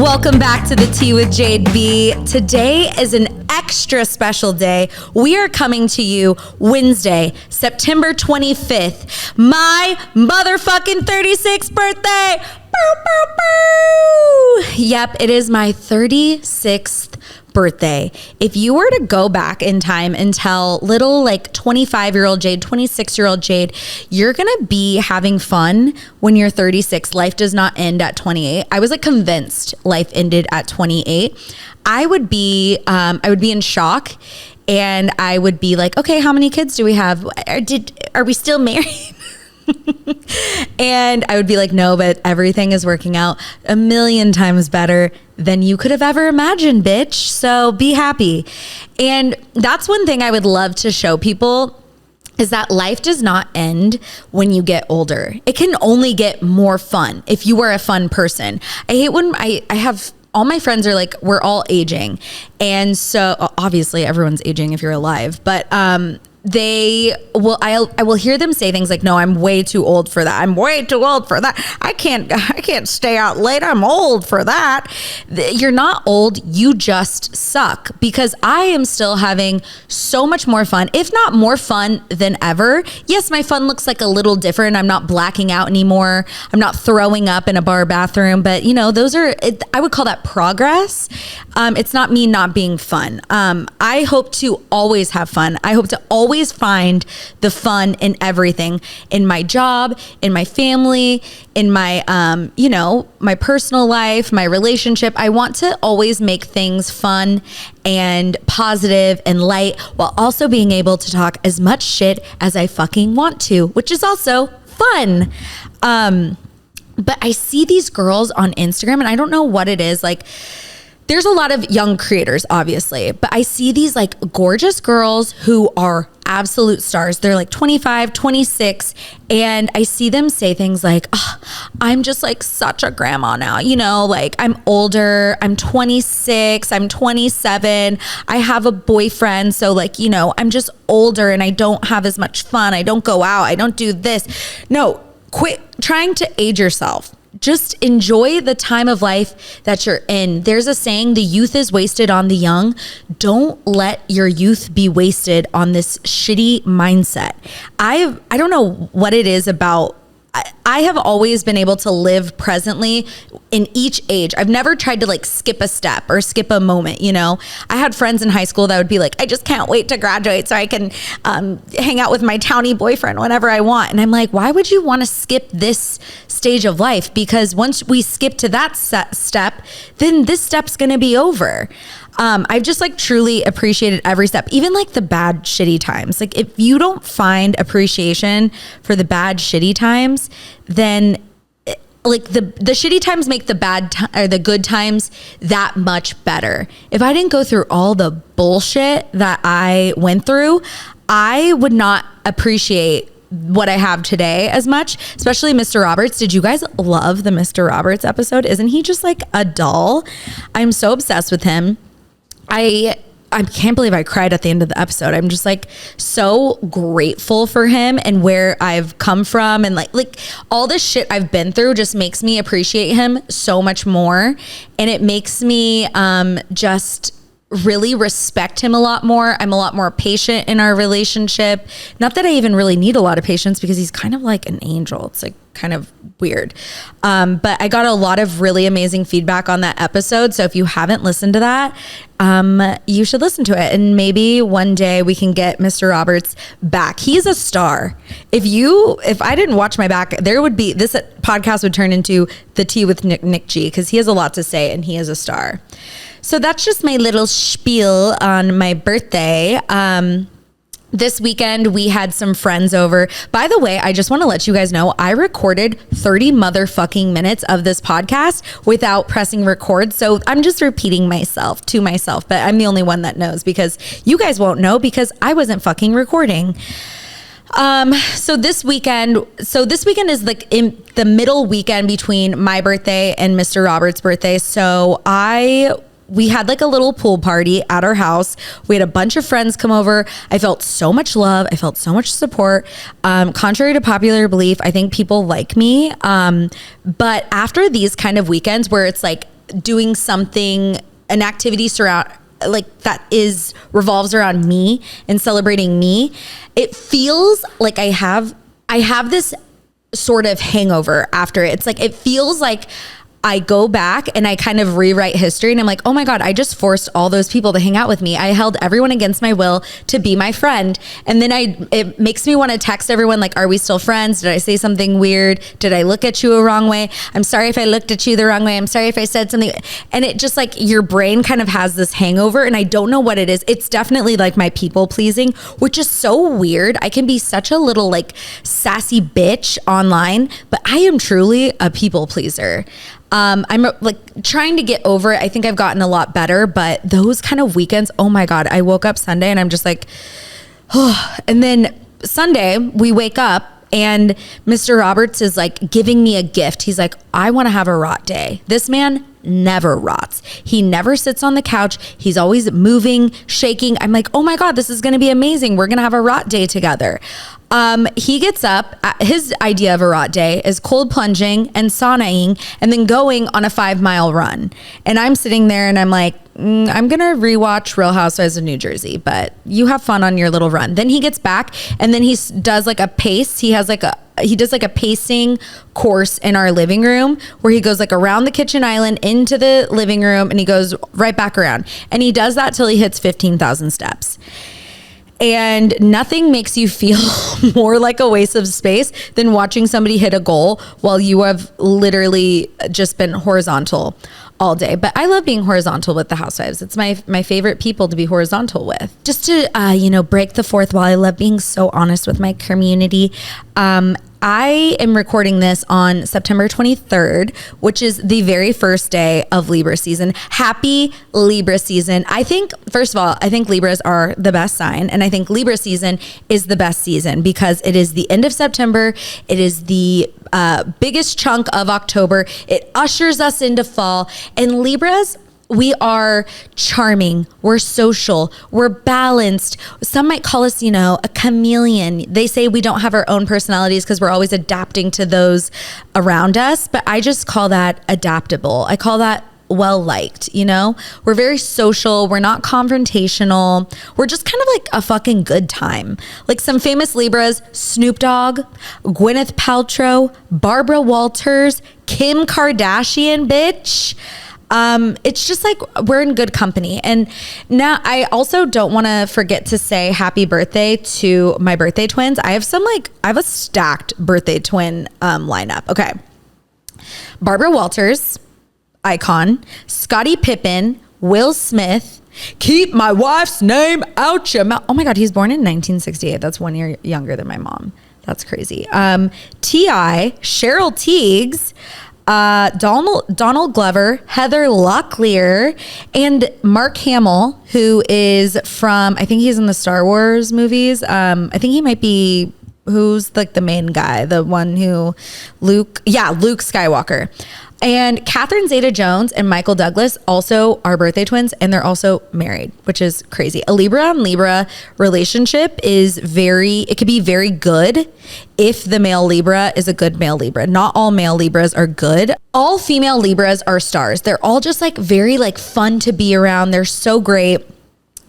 Welcome back to the Tea with Jade B. Today is an extra special day. We are coming to you Wednesday, September 25th, my motherfucking 36th birthday. Bow, bow, bow. Yep, it is my 36th birthday. If you were to go back in time and tell little like 25-year-old Jade, 26-year-old Jade, you're going to be having fun when you're 36. Life does not end at 28. I was like convinced life ended at 28. I would be in shock, and I would be like, okay, how many kids do we have? Are we still married? And I would be like, no, but everything is working out a million times better than you could have ever imagined, bitch. So be happy. And that's one thing I would love to show people, is that life does not end when you get older. It can only get more fun if you are a fun person. I hate when I have all my friends are like, we're all aging. And so obviously everyone's aging if you're alive, but I will hear them say things like, no, I'm way too old for that. I'm way too old for that. I can't stay out late. I'm old for that. You're not old. You just suck, because I am still having so much more fun, if not more fun than ever. Yes, my fun looks like a little different. I'm not blacking out anymore. I'm not throwing up in a bar bathroom, but you know, I would call that progress. It's not me not being fun. I hope to always have fun. I hope to always find the fun in everything, in my job, in my family, in my, my personal life, my relationship. I want to always make things fun and positive and light, while also being able to talk as much shit as I fucking want to, which is also fun. But I see these girls on Instagram, and I don't know what it is. Like, there's a lot of young creators, obviously, but I see these like gorgeous girls who are absolute stars. They're like 25, 26, and I see them say things like, oh, I'm just like such a grandma now, like I'm older, I'm 26, I'm 27, I have a boyfriend, so like, I'm just older and I don't have as much fun, I don't go out, I don't do this. No, quit trying to age yourself. Just enjoy the time of life that you're in. There's a saying, the youth is wasted on the young. Don't let your youth be wasted on this shitty mindset. I don't know what it is about. I have always been able to live presently in each age. I've never tried to like skip a step or skip a moment, I had friends in high school that would be like, I just can't wait to graduate so I can hang out with my townie boyfriend whenever I want. And I'm like, why would you want to skip this stage of life? Because once we skip to that step, then this step's going to be over. I've just like truly appreciated every step, even like the bad shitty times. Like if you don't find appreciation for the bad shitty times, then like the shitty times make the or the good times that much better. If I didn't go through all the bullshit that I went through, I would not appreciate what I have today as much, especially Mr. Roberts. Did you guys love the Mr. Roberts episode? Isn't he just like a doll? I'm so obsessed with him. I can't believe I cried at the end of the episode. I'm just like so grateful for him and where I've come from, and like all this shit I've been through just makes me appreciate him so much more, and it makes me just really respect him a lot more. I'm a lot more patient in our relationship. Not that I even really need a lot of patience, because he's kind of like an angel. It's like kind of weird. But I got a lot of really amazing feedback on that episode. So if you haven't listened to that, you should listen to it. And maybe one day we can get Mr. Roberts back. He's a star. If I didn't watch my back, this podcast would turn into the Tea with Nick G, because he has a lot to say and he is a star. So that's just my little spiel on my birthday. This weekend, we had some friends over. By the way, I just want to let you guys know, I recorded 30 motherfucking minutes of this podcast without pressing record. So I'm just repeating myself to myself, but I'm the only one that knows, because you guys won't know because I wasn't fucking recording. So this weekend is like in the middle weekend between my birthday and Mr. Roberts' birthday. So we had like a little pool party at our house. We had a bunch of friends come over. I felt so much love. I felt so much support. Contrary to popular belief, I think people like me. But after these kind of weekends where it's like doing something, an activity revolves around me and celebrating me, it feels like I have this sort of hangover after it. It's like, it feels like I go back and I kind of rewrite history, and I'm like, oh my God, I just forced all those people to hang out with me. I held everyone against my will to be my friend. And then it makes me want to text everyone like, are we still friends? Did I say something weird? Did I look at you a wrong way? I'm sorry if I looked at you the wrong way. I'm sorry if I said something. And it just like, your brain kind of has this hangover, and I don't know what it is. It's definitely like my people pleasing, which is so weird. I can be such a little like sassy bitch online, but I am truly a people pleaser. I'm like trying to get over it. I think I've gotten a lot better, but those kind of weekends, oh my God, I woke up Sunday and I'm just like, oh. And then Sunday we wake up and Mr. Roberts is like giving me a gift. He's like, I want to have a rot day. This man never rots. He never sits on the couch. He's always moving, shaking. I'm like, oh my God, this is going to be amazing. We're going to have a rot day together. He gets up. His idea of a rot day is cold plunging and saunaing and then going on a 5-mile run. And I'm sitting there and I'm like, I'm going to rewatch Real Housewives of New Jersey, but you have fun on your little run. Then he gets back and then he does like a pace. He does like a pacing course in our living room where he goes like around the kitchen island into the living room and he goes right back around. And he does that till he hits 15,000 steps. And nothing makes you feel more like a waste of space than watching somebody hit a goal while you have literally just been horizontal all day. But I love being horizontal with the housewives. It's my favorite people to be horizontal with. Just to, break the fourth wall, I love being so honest with my community. I am recording this on September 23rd, which is the very first day of Libra season. Happy Libra season. First of all, I think Libras are the best sign. And I think Libra season is the best season because it is the end of September. It is the biggest chunk of October. It ushers us into fall. And Libras, we are charming, we're social, we're balanced. Some might call us, a chameleon. They say we don't have our own personalities because we're always adapting to those around us, but I just call that adaptable. I call that well-liked, We're very social, we're not confrontational, we're just kind of like a fucking good time. Like some famous Libras, Snoop Dogg, Gwyneth Paltrow, Barbara Walters, Kim Kardashian, bitch. It's just like we're in good company. And now I also don't want to forget to say happy birthday to my birthday twins. I have a stacked birthday twin lineup. Okay. Barbara Walters, icon, Scottie Pippen, Will Smith, keep my wife's name out your mouth. Oh my God, he's born in 1968. That's 1 year younger than my mom. That's crazy. T.I., Cheryl Tiegs, Donald Glover, Heather Locklear, and Mark Hamill, who is from, I think he's in the Star Wars movies. I think he might be, who's like the main guy, the one who Luke Skywalker. And Catherine Zeta-Jones and Michael Douglas also are birthday twins, and they're also married, which is crazy. A Libra on Libra relationship it could be very good if the male Libra is a good male Libra. Not all male Libras are good. All female Libras are stars. They're all just like very like fun to be around. They're so great.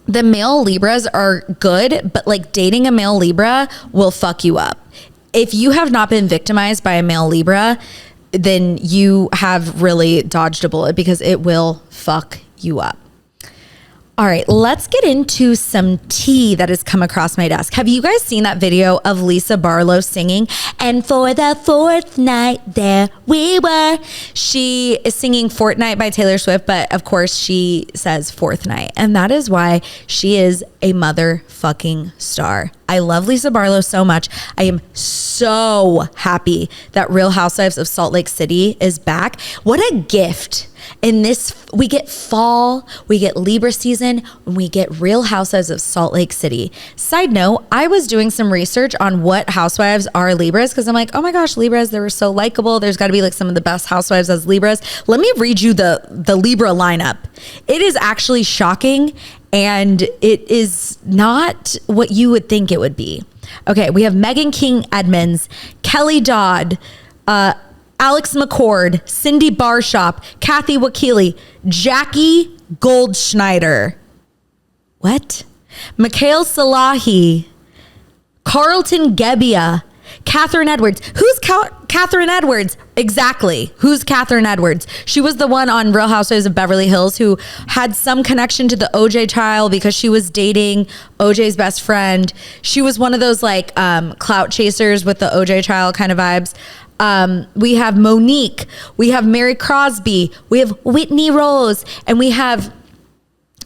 The male Libras are good, but like dating a male Libra will fuck you up. If you have not been victimized by a male Libra, then you have really dodged a bullet because it will fuck you up. All right, let's get into some tea that has come across my desk. Have you guys seen that video of Lisa Barlow singing? And for the fourth night there we were. She is singing Fortnite by Taylor Swift, but of course she says fourth night. And that is why she is a motherfucking star. I love Lisa Barlow so much. I am so happy that Real Housewives of Salt Lake City is back. What a gift. In this, we get fall, we get Libra season, and we get Real Housewives of Salt Lake City. Side note, I was doing some research on what housewives are Libras because I'm like, oh my gosh, Libras, they were so likable. There's got to be like some of the best housewives as Libras. Let me read you the Libra lineup. It is actually shocking, and it is not what you would think it would be. Okay, we have Megan King Edmonds, Kelly Dodd, Alex McCord, Cindy Barshop, Kathy Wakili, Jackie Goldschneider. What? Mikhail Salahi, Carlton Gebbia, Catherine Edwards. Who's Catherine Edwards? Exactly. Who's Catherine Edwards? She was the one on Real Housewives of Beverly Hills who had some connection to the OJ trial because she was dating OJ's best friend. She was one of those like clout chasers with the OJ trial kind of vibes. We have Monique. We have Mary Crosby. We have Whitney Rose. And we have,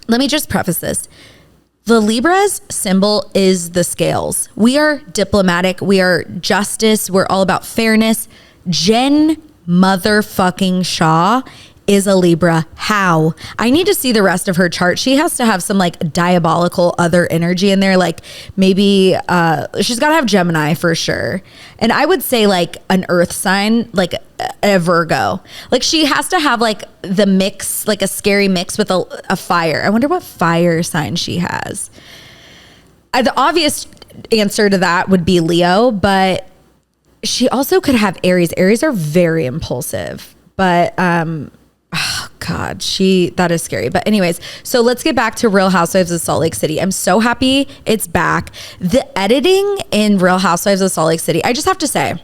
let me just preface this. The Libra's symbol is the scales. We are diplomatic. We are justice. We're all about fairness. Jen motherfucking Shaw is a Libra. How? I need to see the rest of her chart. She has to have some like diabolical other energy in there. Like maybe she's got to have Gemini for sure. And I would say like an earth sign, like a Virgo. Like she has to have like the mix, like a scary mix with a fire. I wonder what fire sign she has. The obvious answer to that would be Leo, but she also could have Aries. Aries are very impulsive, but oh God, that is scary. But anyways, so let's get back to Real Housewives of Salt Lake City. I'm so happy it's back. The editing in Real Housewives of Salt Lake City, I just have to say,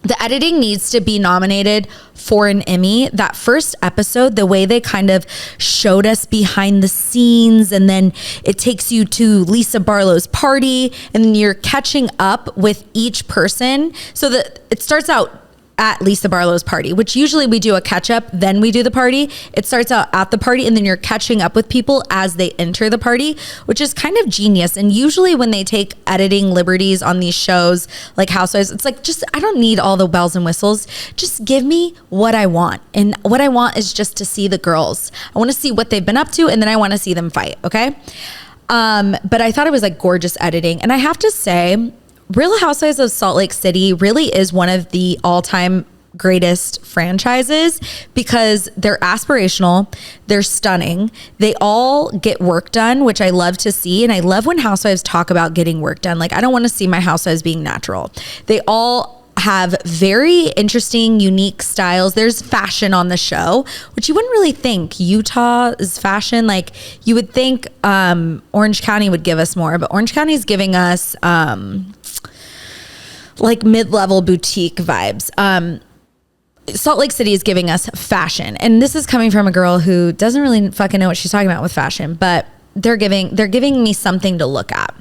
the editing needs to be nominated for an Emmy. That first episode, the way they kind of showed us behind the scenes, and then it takes you to Lisa Barlow's party, and then you're catching up with each person. So that it starts out at Lisa Barlow's party, which usually we do a catch up, then we do the party. It starts out at the party and then you're catching up with people as they enter the party, which is kind of genius. And usually when they take editing liberties on these shows like Housewives, it's like, just, I don't need all the bells and whistles. Just give me what I want. And what I want is just to see the girls. I want to see what they've been up to and then I want to see them fight. Okay. But I thought it was like gorgeous editing. And I have to say, Real Housewives of Salt Lake City really is one of the all-time greatest franchises because they're aspirational, they're stunning, they all get work done, which I love to see. And I love when housewives talk about getting work done. Like, I don't want to see my housewives being natural. They all have very interesting, unique styles. There's fashion on the show, which you wouldn't really think Utah is fashion. Like, you would think Orange County would give us more, but Orange County is giving us like mid-level boutique vibes. Salt Lake City is giving us fashion. And this is coming from a girl who doesn't really fucking know what she's talking about with fashion, but they're giving me something to look at.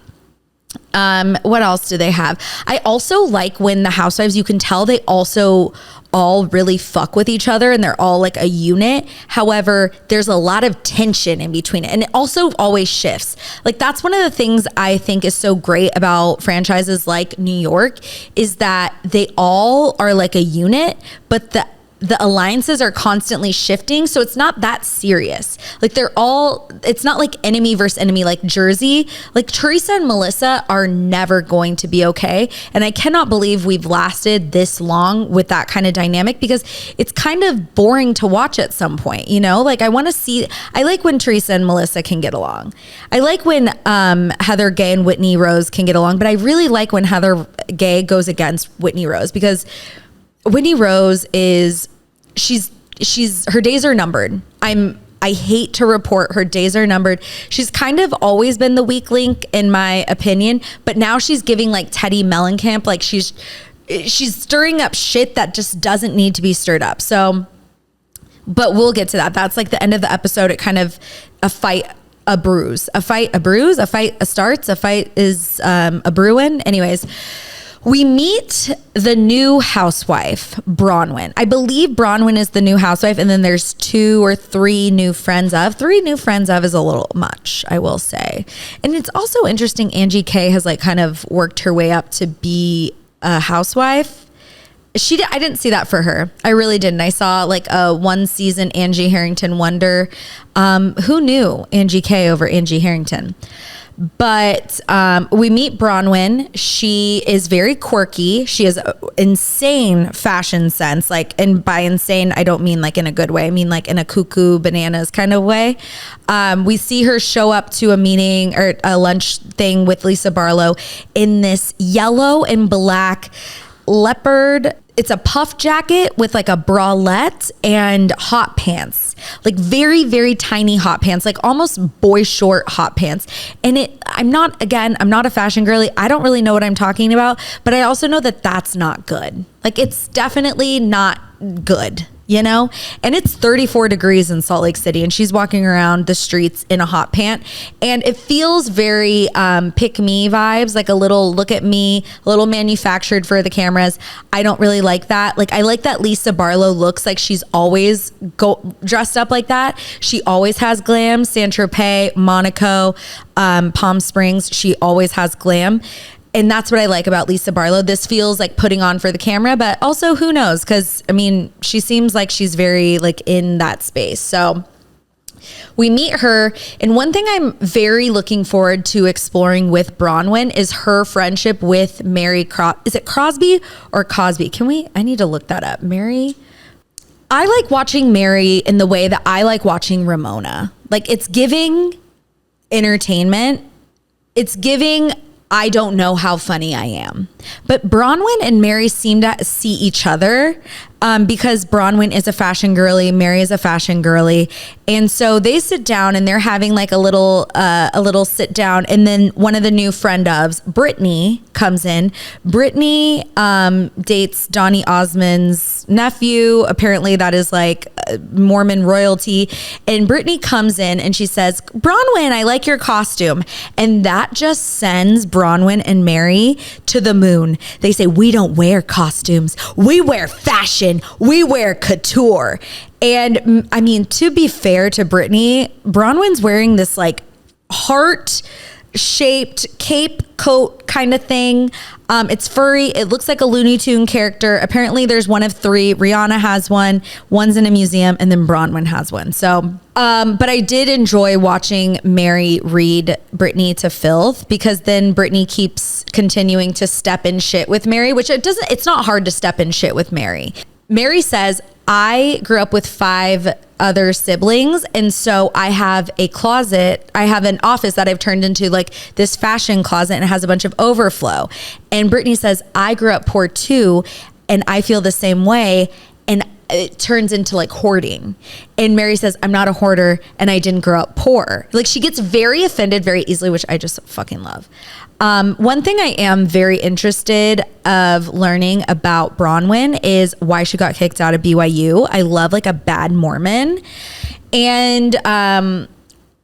What else do they have? I also like when the housewives, you can tell they also all really fuck with each other and they're all like a unit. However, there's a lot of tension in between it. And it also always shifts. Like, that's one of the things I think is so great about franchises like New York is that they all are like a unit, but the alliances are constantly shifting. So it's not that serious. Like, it's not like enemy versus enemy, like Jersey. Like, Teresa and Melissa are never going to be okay. And I cannot believe we've lasted this long with that kind of dynamic because it's kind of boring to watch at some point, you know? Like, I like when Teresa and Melissa can get along. I like when Heather Gay and Whitney Rose can get along, but I really like when Heather Gay goes against Whitney Rose because Whitney Rose she's her days are numbered. I hate to report her days are numbered. She's kind of always been the weak link in my opinion, but now she's giving like Teddy Mellencamp, like she's stirring up shit that just doesn't need to be stirred up. So, but we'll get to that. That's like the end of the episode. It kind of a fight, a bruise, a fight, a bruise, a fight, a starts, a fight is a brewing. Anyways, we meet the new housewife, Bronwyn. I believe Bronwyn is the new housewife, and then there's 2 or 3 new friends of. 3 new friends of is a little much, I will say. And it's also interesting, Angie K has like kind of worked her way up to be a housewife. I didn't see that for her. I really didn't. I saw like a 1 season Angie Harrington wonder. Who knew Angie K over Angie Harrington? But we meet Bronwyn. She is very quirky. She has insane fashion sense. Like, and by insane, I don't mean like in a good way. I mean like in a cuckoo bananas kind of way. We see her show up to a meeting or a lunch thing with Lisa Barlow in this yellow and black leopard. It's a puff jacket with like a bralette and hot pants, like very, very tiny hot pants, like almost boy short hot pants. And I'm not a fashion girly. I don't really know what I'm talking about, but I also know that that's not good. Like it's definitely not good. You know, and it's 34 degrees in Salt Lake City and she's walking around the streets in a hot pant and it feels very pick me vibes, like a little look at me, a little manufactured for the cameras. I don't really like that. Like I like that Lisa Barlow looks like she's always dressed up like that. She always has glam. Saint-Tropez, Monaco, Palm Springs, she always has glam. And that's what I like about Lisa Barlow. This feels like putting on for the camera, but also who knows? Because I mean, she seems like she's very like in that space. So we meet her. And one thing I'm very looking forward to exploring with Bronwyn is her friendship with Mary. Is it Crosby or Cosby? I need to look that up. Mary. I like watching Mary in the way that I like watching Ramona. Like it's giving entertainment. It's giving I don't know how funny I am. But Bronwyn and Mary seem to see each other because Bronwyn is a fashion girly, Mary is a fashion girly. And so they sit down and they're having like a little sit down. And then one of the new friend ofs, Brittany, comes in. Brittany dates Donny Osmond's nephew. Apparently that is like Mormon royalty. And Brittany comes in and she says, Bronwyn, I like your costume. And that just sends Bronwyn and Mary to the moon. They say, we don't wear costumes. We wear fashion. We wear couture. And I mean, to be fair to Brittany, Bronwyn's wearing this like heart shaped cape coat kind of thing. It's furry. It looks like a Looney Tune character. Apparently there's one of 3. Rihanna has one, one's in a museum, and then Bronwyn has one. So, but I did enjoy watching Mary read Brittany to filth because then Brittany keeps continuing to step in shit with Mary, which it's not hard to step in shit with Mary. Mary says, I grew up with 5 other siblings. And so I have a closet. I have an office that I've turned into like this fashion closet and it has a bunch of overflow. And Brittany says, I grew up poor too. And I feel the same way. And it turns into like hoarding. And Mary says, I'm not a hoarder and I didn't grow up poor. Like she gets very offended very easily, which I just fucking love. One thing I am very interested of learning about Bronwyn is why she got kicked out of BYU. I love like a bad Mormon. And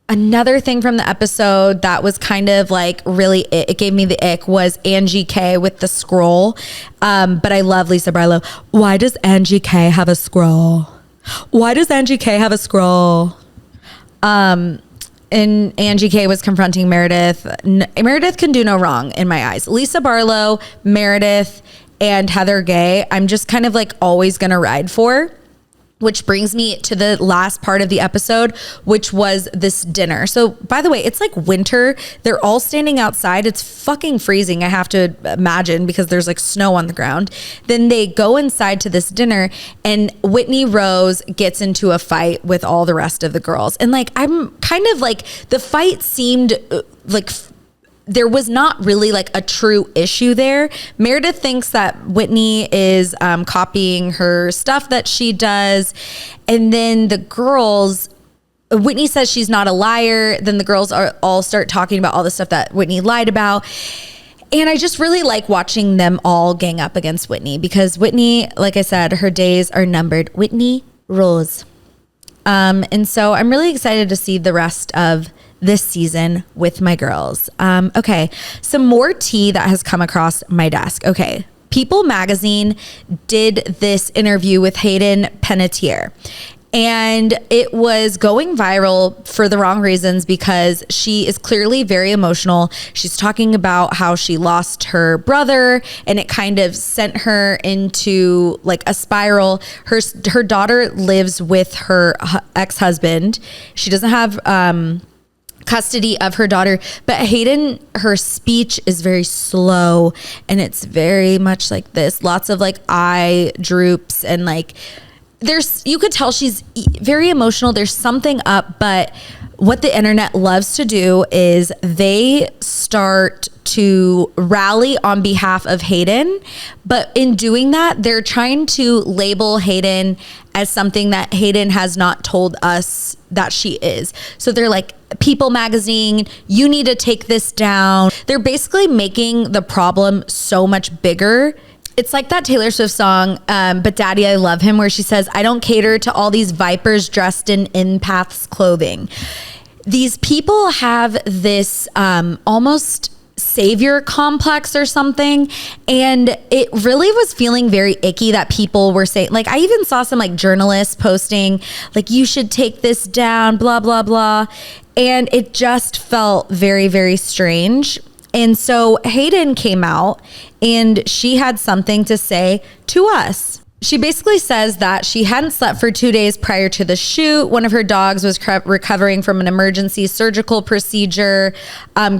another thing from the episode that was kind of like really, it gave me the ick was Angie K with the scroll. But I love Lisa Barlow. Why does Angie K have a scroll? Why does Angie K have a scroll? And Angie K was confronting Meredith. Meredith can do no wrong in my eyes. Lisa Barlow, Meredith, and Heather Gay, I'm just kind of like always gonna ride for. Which brings me to the last part of the episode, which was this dinner. So by the way, it's like winter. They're all standing outside. It's fucking freezing, I have to imagine, because there's like snow on the ground. Then they go inside to this dinner and Whitney Rose gets into a fight with all the rest of the girls. And like, I'm kind of like, the fight seemed like there was not really like a true issue there. Meredith thinks that Whitney is copying her stuff that she does. And then the girls, Whitney says she's not a liar. Then the girls all start talking about all the stuff that Whitney lied about. And I just really like watching them all gang up against Whitney because Whitney, like I said, her days are numbered. Whitney Rose. And so I'm really excited to see the rest of this season with my girls. Okay, some more tea that has come across my desk. Okay, People Magazine did this interview with Hayden Panettiere. And it was going viral for the wrong reasons because she is clearly very emotional. She's talking about how she lost her brother and it kind of sent her into like a spiral. Her daughter lives with her ex-husband. She doesn't have custody of her daughter, but Hayden, her speech is very slow and it's very much like this. Lots of like eye droops and like you could tell she's very emotional. There's something up, but what the internet loves to do is they start to rally on behalf of Hayden, but in doing that, they're trying to label Hayden as something that Hayden has not told us that she is. So they're like, People Magazine, you need to take this down. They're basically making the problem so much bigger. It's like that Taylor Swift song, But Daddy, I Love Him, where she says, I don't cater to all these vipers dressed in empaths clothing. These people have this almost savior complex or something. And it really was feeling very icky that people were saying, like, I even saw some like journalists posting, like, you should take this down, blah, blah, blah. And it just felt very, very strange. And so Hayden came out and she had something to say to us. She basically says that she hadn't slept for 2 days prior to the shoot. One of her dogs was recovering from an emergency surgical procedure.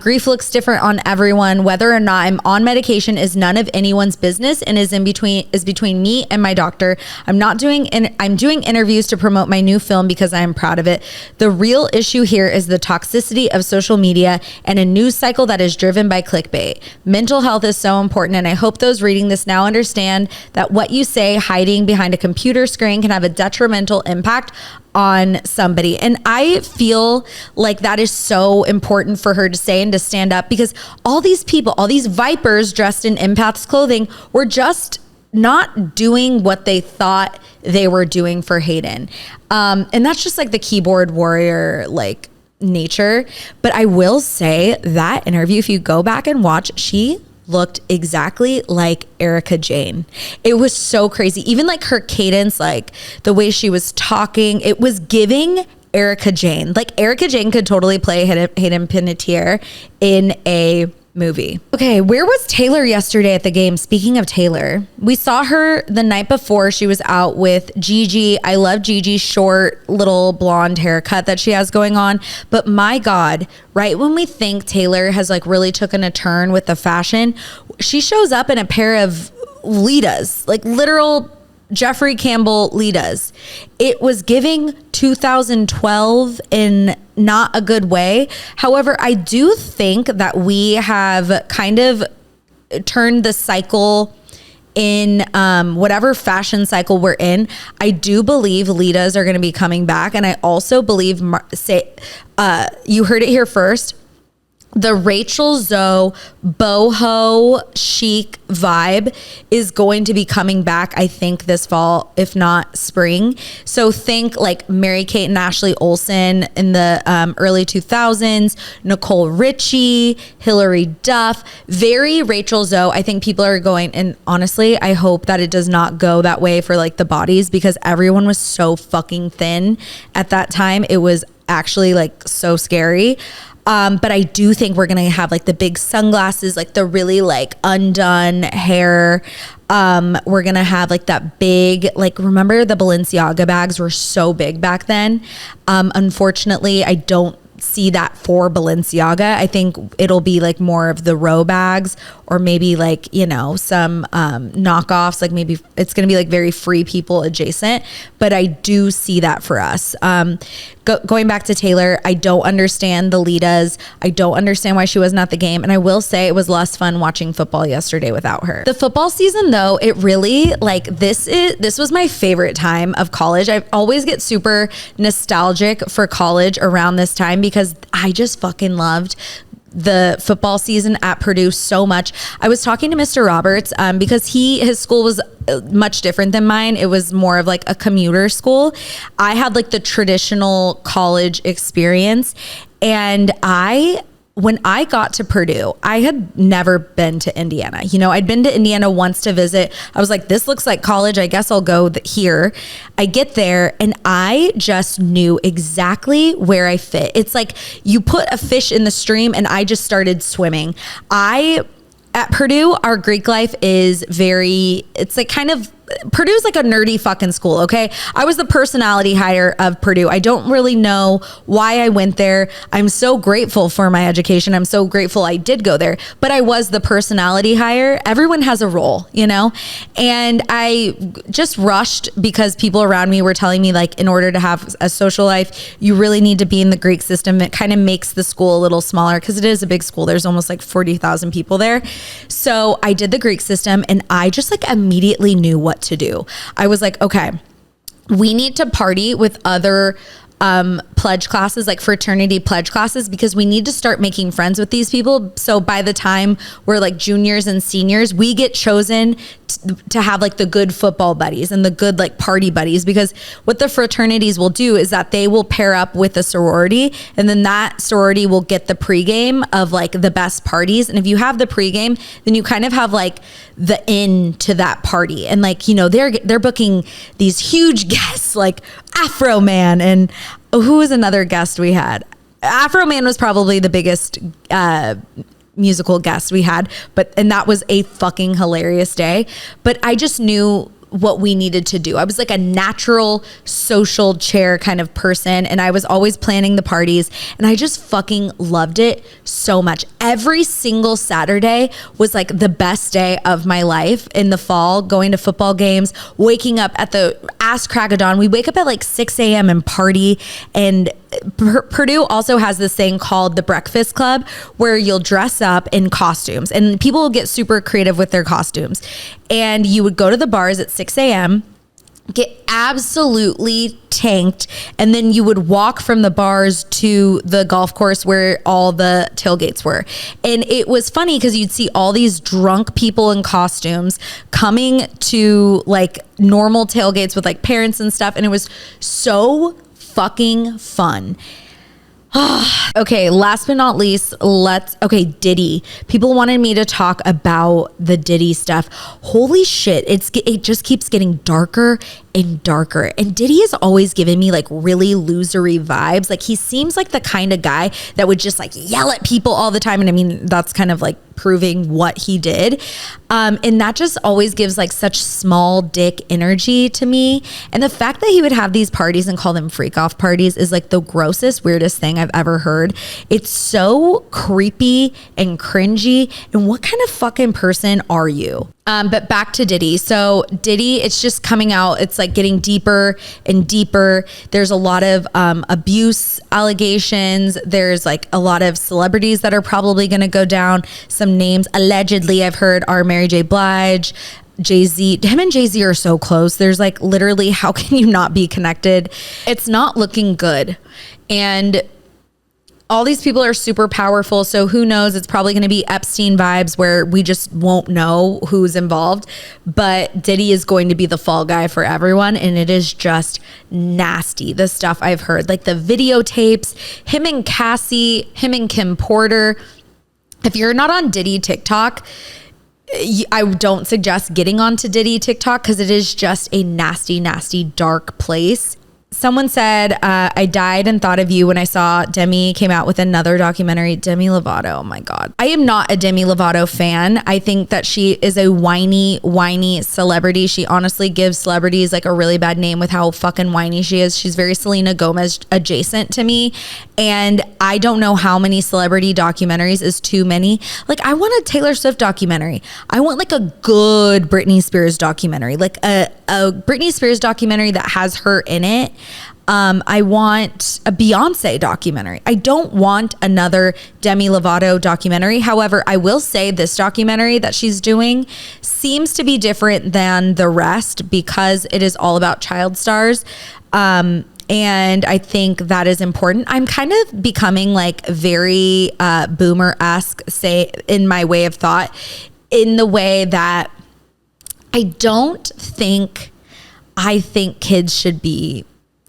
Grief looks different on everyone. Whether or not I'm on medication is none of anyone's business and is between me and my doctor. I'm doing interviews to promote my new film because I am proud of it. The real issue here is the toxicity of social media and a news cycle that is driven by clickbait. Mental health is so important, and I hope those reading this now understand that what you say hiding behind a computer screen can have a detrimental impact on somebody. And I feel like that is so important for her to say and to stand up, because all these people, all these vipers dressed in empaths clothing, were just not doing what they thought they were doing for Hayden. And that's just like the keyboard warrior, like, nature. But I will say that interview, if you go back and watch, she looked exactly like Erika Jayne. It was so crazy. Even like her cadence, like the way she was talking, it was giving Erika Jayne. Like Erika Jayne could totally play Hayden Panettiere in a movie. Okay, where was Taylor yesterday at the game? Speaking of Taylor, we saw her the night before. She was out with Gigi. I love Gigi's short little blonde haircut that she has going on. But my God, right when we think Taylor has like really taken a turn with the fashion, she shows up in a pair of Litas, like literal Jeffrey Campbell Litas. It was giving 2012 in not a good way. However, I do think that we have kind of turned the cycle in whatever fashion cycle we're in. I do believe Litas are going to be coming back. And I also believe, you heard it here first, the Rachel Zoe boho chic vibe is going to be coming back, I think, this fall, if not spring. So think like Mary-Kate and Ashley Olsen in the early 2000s, Nicole Richie, Hilary Duff, very Rachel Zoe. I think people are going, and honestly, I hope that it does not go that way for like the bodies, because everyone was so fucking thin at that time. It was actually like so scary. But I do think we're going to have like the big sunglasses, like the really like undone hair. We're going to have like that big, like, remember the Balenciaga bags were so big back then. Unfortunately, I don't see that for Balenciaga. I think it'll be like more of the RHOC bags, or maybe like, you know, some knockoffs, like maybe it's going to be like very Free People adjacent, but I do see that for us. Going back to Taylor, I don't understand the Litas. I don't understand why she wasn't at the game. And I will say it was less fun watching football yesterday without her. The football season though, it really like, this was my favorite time of college. I always get super nostalgic for college around this time, because I just fucking loved the football season at Purdue so much. I was talking to Mr. Roberts because his school was much different than mine. It was more of like a commuter school. I had like the traditional college experience, and when I got to Purdue, I had never been to Indiana. You know, I'd been to Indiana once to visit. I was like, this looks like college. I guess I'll go here. I get there and I just knew exactly where I fit. It's like you put a fish in the stream and I just started swimming. At Purdue, our Greek life is it's like kind of Purdue's like a nerdy fucking school, okay? I was the personality hire of Purdue. I don't really know why I went there. I'm so grateful for my education. I'm so grateful I did go there, but I was the personality hire. Everyone has a role, you know? And I just rushed because people around me were telling me, like, in order to have a social life, you really need to be in the Greek system. It kind of makes the school a little smaller because it is a big school. There's almost like 40,000 people there. So I did the Greek system, and I just like immediately knew what to do. I was like, okay, we need to party with other pledge classes, like fraternity pledge classes, because we need to start making friends with these people. So by the time we're like juniors and seniors, we get chosen to have like the good football buddies and the good like party buddies, because what the fraternities will do is that they will pair up with a sorority, and then that sorority will get the pregame of like the best parties. And if you have the pregame, then you kind of have like the in to that party. And like, you know, they're booking these huge guests like Afro Man, and who was another guest we had? Afro Man was probably the biggest musical guest we had, and that was a fucking hilarious day. But I just knew what we needed to do. I was like a natural social chair kind of person, and I was always planning the parties, and I just fucking loved it so much. Every single Saturday was like the best day of my life in the fall, going to football games, waking up at the ass crack of dawn. We wake up at like 6 a.m. and party. And Purdue also has this thing called the Breakfast Club, where you'll dress up in costumes, and people will get super creative with their costumes. And you would go to the bars at 6 a.m., get absolutely tanked, and then you would walk from the bars to the golf course where all the tailgates were. And it was funny because you'd see all these drunk people in costumes coming to like normal tailgates with like parents and stuff, and it was so fucking fun. Okay, last but not least, Diddy. People wanted me to talk about the Diddy stuff. Holy shit, it just keeps getting darker and darker. And Diddy has always given me like really losery vibes. Like, he seems like the kind of guy that would just like yell at people all the time. And I mean, that's kind of like proving what he did. And that just always gives like such small dick energy to me. And the fact that he would have these parties and call them freak off parties is like the grossest, weirdest thing I've ever heard. It's so creepy and cringy. And what kind of fucking person are you? But back to Diddy. So Diddy, it's just coming out. It's like getting deeper and deeper. There's a lot of abuse allegations. There's like a lot of celebrities that are probably going to go down. Some names allegedly I've heard are Mary J. Blige, Jay-Z. Him and Jay-Z are so close. There's like literally, how can you not be connected? It's not looking good. And all these people are super powerful, so who knows? It's probably going to be Epstein vibes where we just won't know who's involved. But Diddy is going to be the fall guy for everyone, and it is just nasty, the stuff I've heard. Like the videotapes, him and Cassie, him and Kim Porter. If you're not on Diddy TikTok, I don't suggest getting onto Diddy TikTok because it is just a nasty, nasty, dark place. Someone said, I died and thought of you when I saw Demi came out with another documentary. Demi Lovato, oh my God. I am not a Demi Lovato fan. I think that she is a whiny celebrity. She honestly gives celebrities like a really bad name with how fucking whiny she is. She's very Selena Gomez adjacent to me. And I don't know how many celebrity documentaries is too many. Like, I want a Taylor Swift documentary. I want like a good Britney Spears documentary, like a Britney Spears documentary that has her in it. I want a Beyonce documentary. I don't want another Demi Lovato documentary. However, I will say this documentary that she's doing seems to be different than the rest because it is all about child stars. And I think that is important. I'm kind of becoming like very boomer-esque, say, in my way of thought, in the way that I think kids should be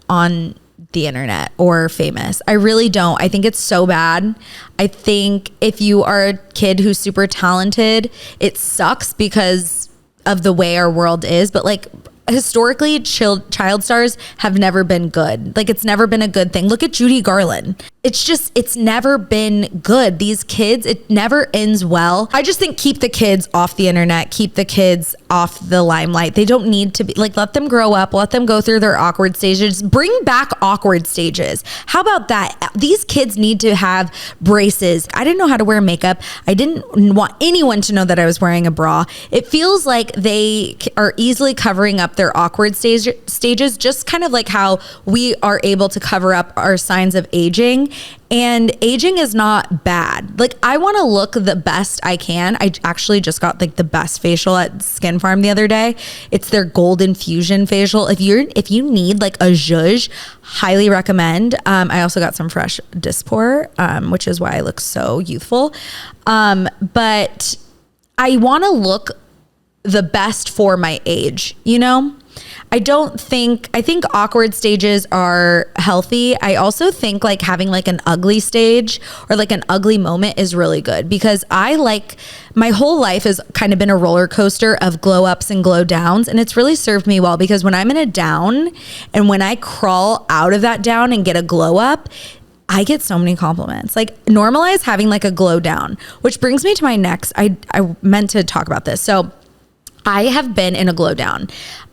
on the internet or famous. I really don't. I think it's so bad. I think if you are a kid who's super talented, it sucks because of the way our world is. But like, historically, child stars have never been good. Like, it's never been a good thing. Look at Judy Garland. it's never been good. These kids, it never ends well. I just think keep the kids off the internet, keep the kids off the limelight. They don't need to be like, let them grow up, let them go through their awkward stages, bring back awkward stages. How about that? These kids need to have braces. I didn't know how to wear makeup. I didn't want anyone to know that I was wearing a bra. It feels like they are easily covering up their awkward stages, just kind of like how we are able to cover up our signs of aging. And aging is not bad. Like, I want to look the best I can. I actually just got like the best facial at Skin Farm the other day. It's their Golden Fusion facial. If you need like a zhuzh, highly recommend. I also got some fresh Dysport, which is why I look so youthful. But I want to look the best for my age, you know? I think awkward stages are healthy. I also think like having like an ugly stage or like an ugly moment is really good, because my whole life has kind of been a roller coaster of glow ups and glow downs. And it's really served me well, because when I'm in a down and when I crawl out of that down and get a glow up, I get so many compliments. Like, normalize having like a glow down, which brings me to my next, I meant to talk about this. So I have been in a glow down.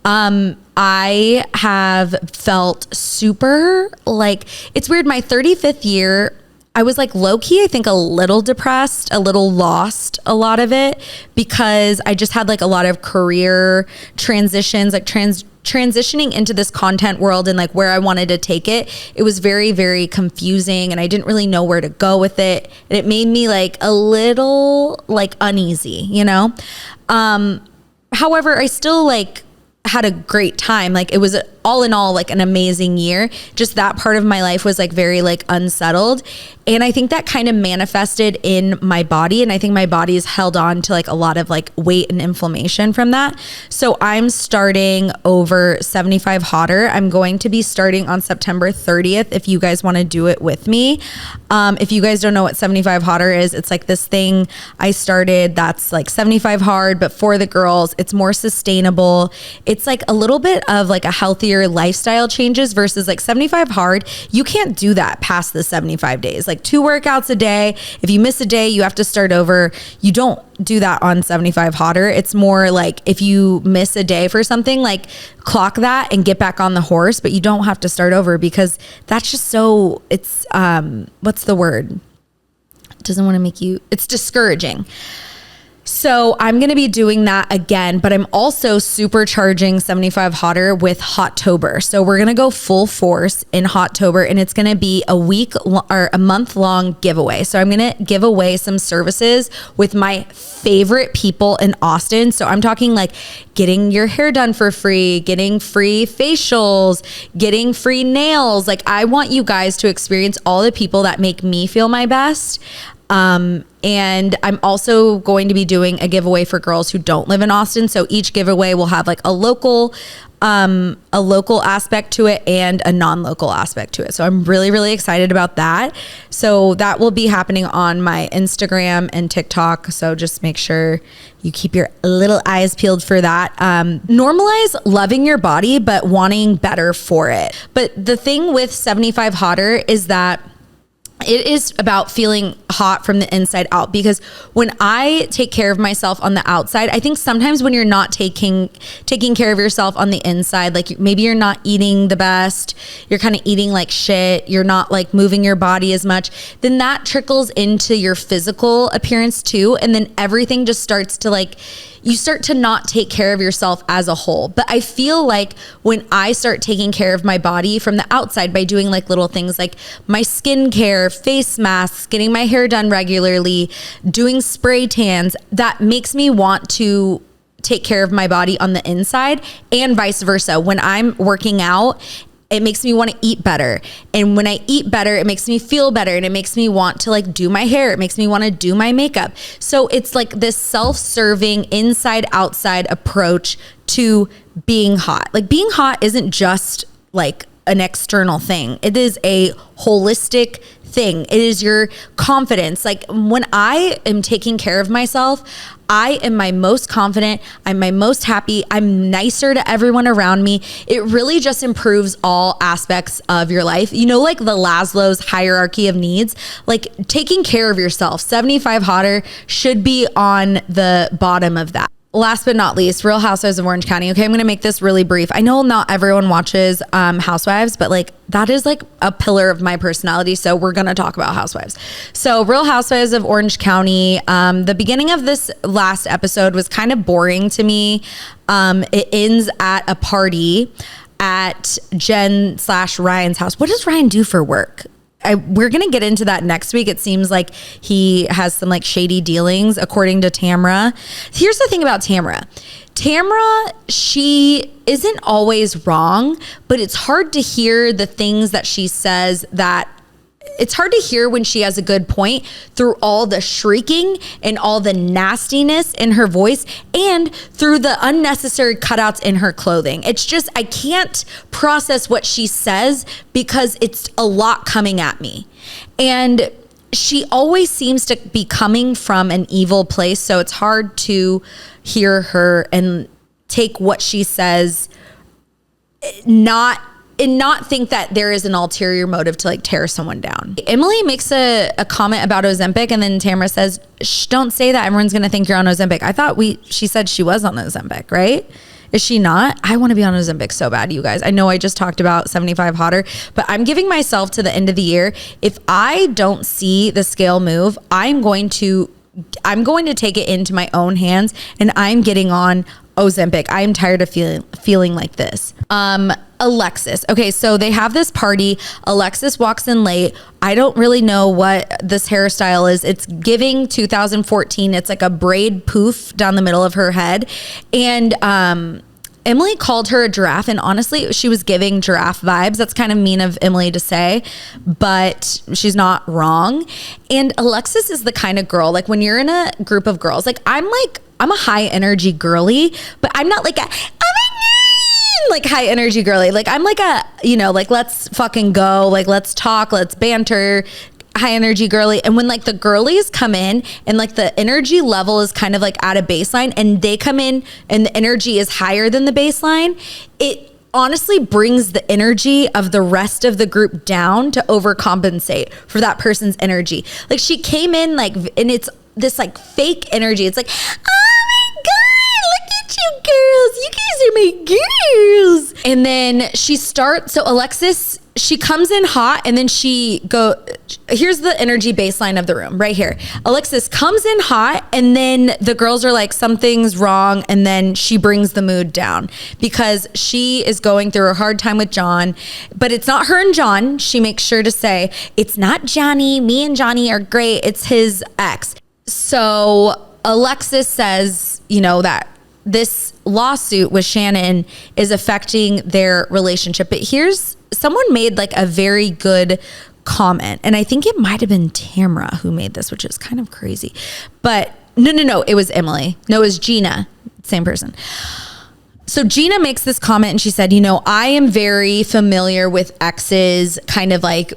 I have felt super like, it's weird. My 35th year, I was like low key, I think a little depressed, a little lost, a lot of it, because I just had like a lot of career transitions, like transitioning into this content world and like where I wanted to take it. It was very, very confusing, and I didn't really know where to go with it. And it made me like a little like uneasy, you know? However, I still like had a great time. Like, it was all in all like an amazing year. Just that part of my life was like very like unsettled. And I think that kind of manifested in my body. And I think my body has held on to like a lot of like weight and inflammation from that. So I'm starting over 75 Hotter. I'm going to be starting on September 30th if you guys want to do it with me. If you guys don't know what 75 Hotter is, it's like this thing I started that's like 75 hard, but for the girls. It's more sustainable. It's like a little bit of like a healthier lifestyle changes versus like 75 hard. You can't do that past the 75 days. Like 2 workouts a day. If you miss a day, you have to start over. You don't do that on 75 Hotter. It's more like if you miss a day for something, like clock that and get back on the horse, but you don't have to start over, because that's just so, it's, what's the word? It doesn't want to make you, it's discouraging. So I'm going to be doing that again, but I'm also supercharging 75 Hotter with Hottober. So we're going to go full force in Hottober, and it's going to be a week or a month long giveaway. So I'm going to give away some services with my favorite people in Austin. So I'm talking like getting your hair done for free, getting free facials, getting free nails. Like, I want you guys to experience all the people that make me feel my best. And I'm also going to be doing a giveaway for girls who don't live in Austin. So each giveaway will have like a local aspect to it and a non-local aspect to it. So I'm really, really excited about that. So that will be happening on my Instagram and TikTok. So just make sure you keep your little eyes peeled for that. Normalize loving your body, but wanting better for it. But the thing with 75 Hotter is that it is about feeling hot from the inside out, because when I take care of myself on the outside, I think sometimes when you're not taking care of yourself on the inside, like maybe you're not eating the best, you're kind of eating like shit, you're not like moving your body as much, then that trickles into your physical appearance too. And then everything just starts to like, you start to not take care of yourself as a whole. But I feel like when I start taking care of my body from the outside by doing like little things like my skincare, face masks, getting my hair done regularly, doing spray tans, that makes me want to take care of my body on the inside, and vice versa. When I'm working out, it makes me want to eat better. And when I eat better, it makes me feel better, and it makes me want to like do my hair. It makes me want to do my makeup. So it's like this self-serving inside outside approach to being hot. Like, being hot isn't just like an external thing. It is a holistic thing. It is your confidence. Like when I am taking care of myself, I am my most confident. I'm my most happy. I'm nicer to everyone around me. It really just improves all aspects of your life. You know, like the Maslow's hierarchy of needs, like taking care of yourself, 75 hotter should be on the bottom of that. Last but not least, Real Housewives of Orange County. Okay, I'm gonna make this really brief. I know not everyone watches Housewives, but like that is like a pillar of my personality. So we're gonna talk about Housewives. So Real Housewives of Orange County. The beginning of this last episode was kind of boring to me. It ends at a party at Jen/Ryan's house. What does Ryan do for work? We're going to get into that next week. It seems like he has some like shady dealings, according to Tamra. Here's the thing about Tamra. Tamra, she isn't always wrong, but it's hard to hear the things that she says that it's hard to hear when she has a good point through all the shrieking and all the nastiness in her voice and through the unnecessary cutouts in her clothing. It's just, I can't process what she says because it's a lot coming at me. And she always seems to be coming from an evil place. So it's hard to hear her and take what she says not think that there is an ulterior motive to like tear someone down. Emily makes a comment about Ozempic and then Tamra says, shh, don't say that. Everyone's going to think you're on Ozempic. I thought she said she was on Ozempic, right? Is she not? I want to be on Ozempic so bad, you guys. I know I just talked about 75 hotter, but I'm giving myself to the end of the year. If I don't see the scale move, I'm going to take it into my own hands and I'm getting on Ozempic. I am tired of feeling like this. Alexis. Okay, so they have this party. Alexis walks in late. I don't really know what this hairstyle is. It's giving 2014. It's like a braid poof down the middle of her head. And Emily called her a giraffe, and honestly, she was giving giraffe vibes. That's kind of mean of Emily to say, but she's not wrong. And Alexis is the kind of girl, like when you're in a group of girls, like I'm a high energy girly, but I'm not like like high energy girly. Like I'm like a, you know, like let's fucking go, like let's talk, let's banter, high energy girly. And when like the girlies come in and like the energy level is kind of like at a baseline and they come in and the energy is higher than the baseline, it honestly brings the energy of the rest of the group down to overcompensate for that person's energy. Like she came in like, and it's this like fake energy. It's like, oh my God, look at you girls. You guys are my girls. And then so Alexis, she comes in hot and then here's the energy baseline of the room right here. Alexis comes in hot and then the girls are like, something's wrong. And then she brings the mood down because she is going through a hard time with John, but it's not her and John. She makes sure to say, it's not Johnny. Me and Johnny are great. It's his ex. So Alexis says, you know, that this lawsuit with Shannon is affecting their relationship. But someone made like a very good comment. And I think it might've been Tamra who made this, which is kind of crazy, but no, it was Emily. No, it was Gina, same person. So Gina makes this comment and she said, you know, I am very familiar with exes kind of like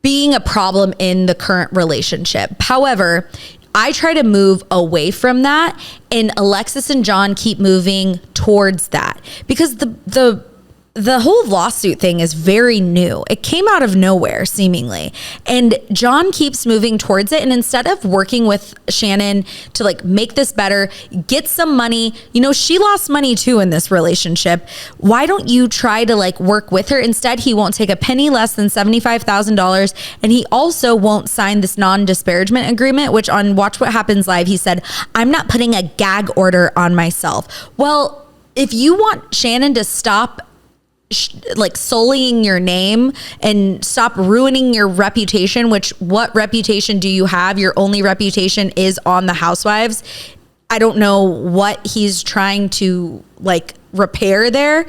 being a problem in the current relationship. However, I try to move away from that and Alexis and John keep moving towards that because the whole lawsuit thing is very new. It came out of nowhere, seemingly. And John keeps moving towards it. And instead of working with Shannon to like make this better, get some money, you know, she lost money too in this relationship. Why don't you try to like work with her? Instead, he won't take a penny less than $75,000. And he also won't sign this non-disparagement agreement, which on Watch What Happens Live, he said, I'm not putting a gag order on myself. Well, if you want Shannon to stop like sullying your name and stop ruining your reputation, which what reputation do you have? Your only reputation is on the Housewives. I don't know what he's trying to like repair there.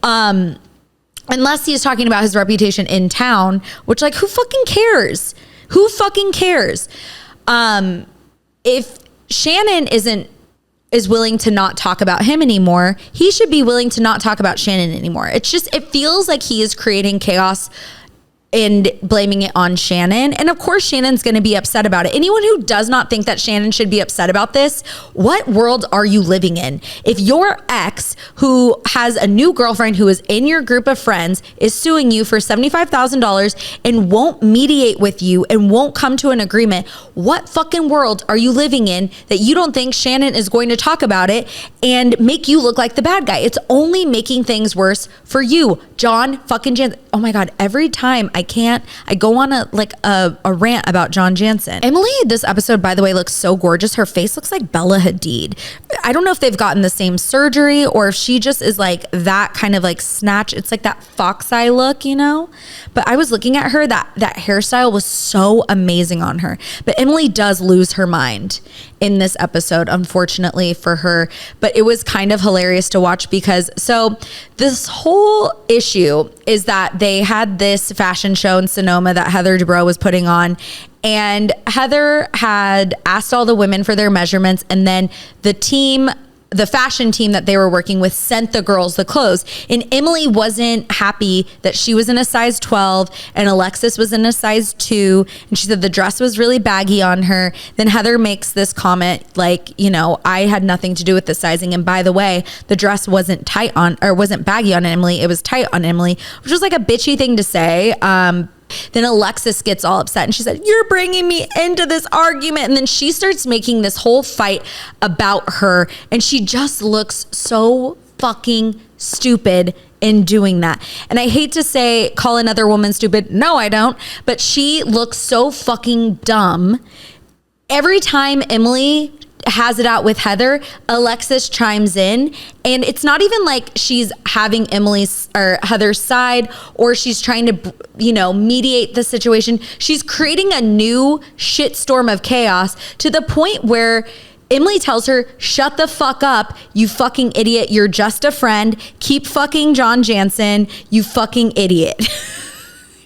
Unless he's talking about his reputation in town, which like, who fucking cares? Who fucking cares? If Shannon isn't is willing to not talk about him anymore, he should be willing to not talk about Shannon anymore. It's just, it feels like he is creating chaos and blaming it on Shannon. And of course, Shannon's going to be upset about it. Anyone who does not think that Shannon should be upset about this, what world are you living in? If your ex, who has a new girlfriend who is in your group of friends, is suing you for $75,000 and won't mediate with you and won't come to an agreement, what fucking world are you living in that you don't think Shannon is going to talk about it and make you look like the bad guy? It's only making things worse for you, John fucking Jansen. Oh my God, every time I go on a rant about John Jansen. Emily, this episode, by the way, looks so gorgeous. Her face looks like Bella Hadid. I don't know if they've gotten the same surgery or if she just is like that kind of like snatch. It's like that fox eye look, you know? But I was looking at her, that hairstyle was so amazing on her. But Emily does lose her mind in this episode, unfortunately for her. But it was kind of hilarious to watch because, so this whole issue is that they had this fashion show in Sonoma that Heather Dubrow was putting on. And Heather had asked all the women for their measurements, and then the fashion team that they were working with sent the girls the clothes. And Emily wasn't happy that she was in a size 12 and Alexis was in a size 2. And she said the dress was really baggy on her. Then Heather makes this comment like, you know, I had nothing to do with the sizing. And by the way, the dress wasn't baggy on Emily. It was tight on Emily, which was like a bitchy thing to say. Then Alexis gets all upset and she said, you're bringing me into this argument. And then she starts making this whole fight about her. And she just looks so fucking stupid in doing that. And I hate to say, call another woman stupid. No, I don't. But she looks so fucking dumb. Every time Emily has it out with Heather, Alexis chimes in, and it's not even like she's having Emily's or Heather's side or she's trying to, you know, mediate the situation. She's creating a new shitstorm of chaos to the point where Emily tells her, shut the fuck up, you fucking idiot. You're just a friend. Keep fucking John Jansen, you fucking idiot.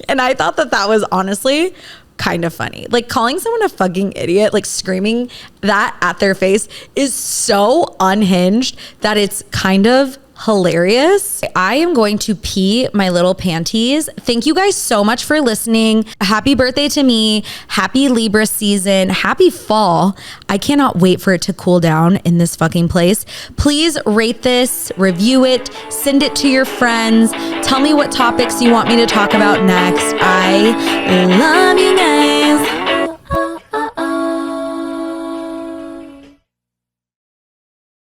And I thought that was honestly kind of funny. Like, calling someone a fucking idiot, like screaming that at their face, is so unhinged that it's kind of hilarious. I am going to pee my little panties. Thank you guys so much for listening. Happy birthday to me. Happy Libra season. Happy fall. I cannot wait for it to cool down in this fucking place. Please rate this, review it, send it to your friends. Tell me what topics you want me to talk about next. I love you guys.